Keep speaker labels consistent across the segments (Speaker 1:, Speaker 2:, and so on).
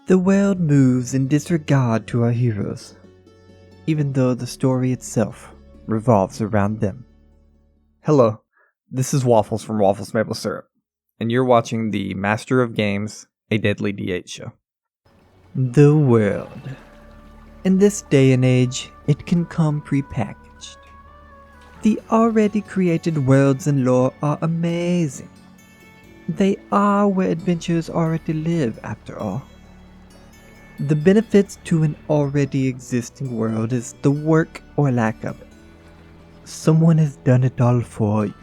Speaker 1: The world moves in disregard to our heroes, even though the story itself revolves around them.
Speaker 2: Hello, this is Waffles from WafflesMapleSyrup, and you're watching the Master of Games, a Deadly D8 show.
Speaker 1: The world. In this day and age, it can come prepackaged. The already created worlds and lore are amazing. They are where adventurers already live, after all. The benefits to an already existing world is the work or lack of it. Someone has done it all for you.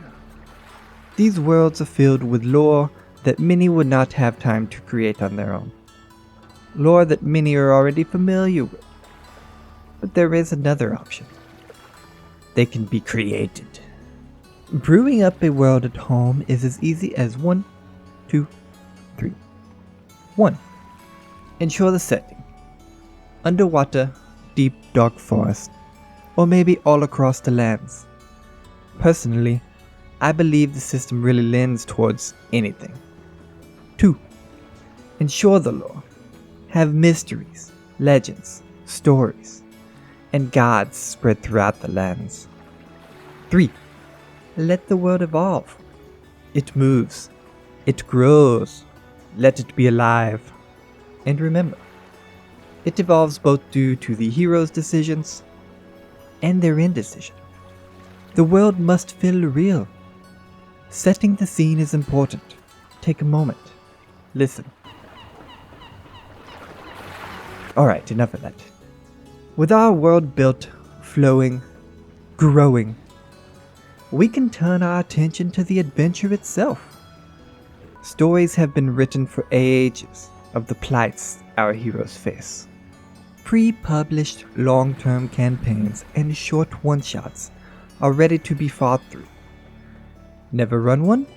Speaker 1: These worlds are filled with lore that many would not have time to create on their own. Lore that many are already familiar with. But there is another option. They can be created. Brewing up a world at home is as easy as 1, 2, 3. 1. Ensure the setting. Underwater, deep dark forest, or maybe all across the lands. Personally, I believe the system really lends towards anything. 2. Ensure the lore. Have mysteries, legends, stories, and gods spread throughout the lands. 3. Let the world evolve. It moves. It grows. Let it be alive. And remember, it evolves both due to the hero's decisions and their indecision. The world must feel real. Setting the scene is important. Take a moment. Listen. Alright, enough of that. With our world built, flowing, growing, we can turn our attention to the adventure itself. Stories have been written for ages of the plights our heroes face. Pre-published long-term campaigns and short one-shots are ready to be fought through. Never run one?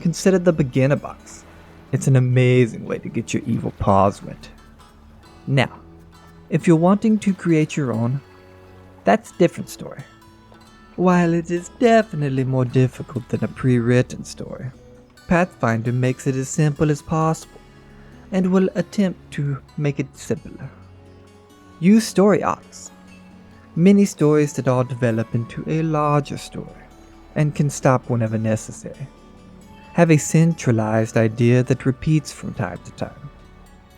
Speaker 1: Consider the beginner box. It's an amazing way to get your evil paws wet. Now, if you're wanting to create your own, that's a different story. While it is definitely more difficult than a pre-written story, Pathfinder makes it as simple as possible and will attempt to make it simpler. Use story arcs. Mini stories that all develop into a larger story and can stop whenever necessary. Have a centralized idea that repeats from time to time.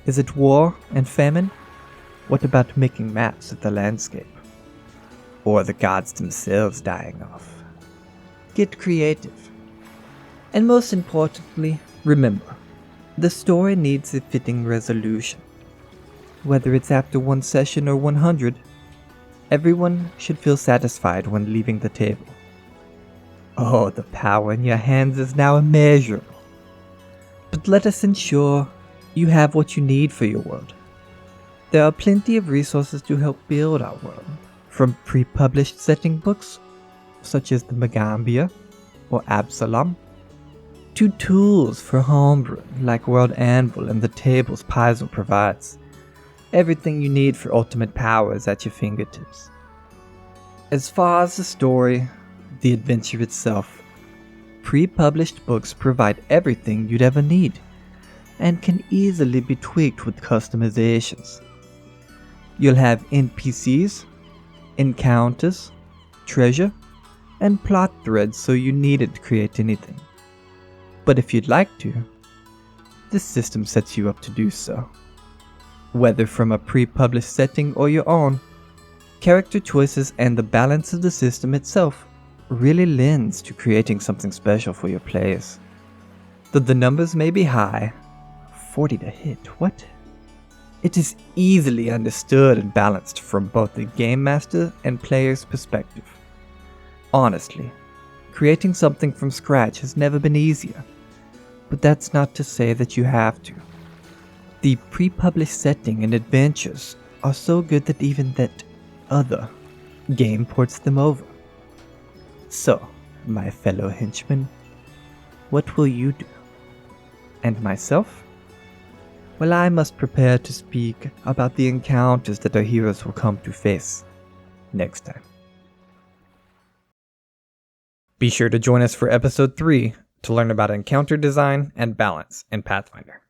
Speaker 1: Is it war and famine? What about making maps of the landscape? Or the gods themselves dying off? Get creative. And most importantly, remember, the story needs a fitting resolution. Whether it's after one session or 100, everyone should feel satisfied when leaving the table. Oh, the power in your hands is now immeasurable. But let us ensure you have what you need for your world. There are plenty of resources to help build our world, from pre-published setting books, such as the Magambia or Absalom, to tools for homebrewing like World Anvil and the tables Paizo provides. Everything you need for ultimate power is at your fingertips. As far as the story, the adventure itself, pre-published books provide everything you'd ever need, and can easily be tweaked with customizations. You'll have NPCs, encounters, treasure, and plot threads so you needn't create anything. But if you'd like to, this system sets you up to do so. Whether from a pre-published setting or your own, character choices and the balance of the system itself really lends to creating something special for your players. Though the numbers may be high, 40 to hit, what? It is easily understood and balanced from both the game master and player's perspective. Honestly, creating something from scratch has never been easier, but that's not to say that you have to. The pre-published setting and adventures are so good that even that other game ports them over. So, my fellow henchmen, what will you do? And myself? Well, I must prepare to speak about the encounters that our heroes will come to face next time.
Speaker 2: Be sure to join us for episode 3 to learn about encounter design and balance in Pathfinder.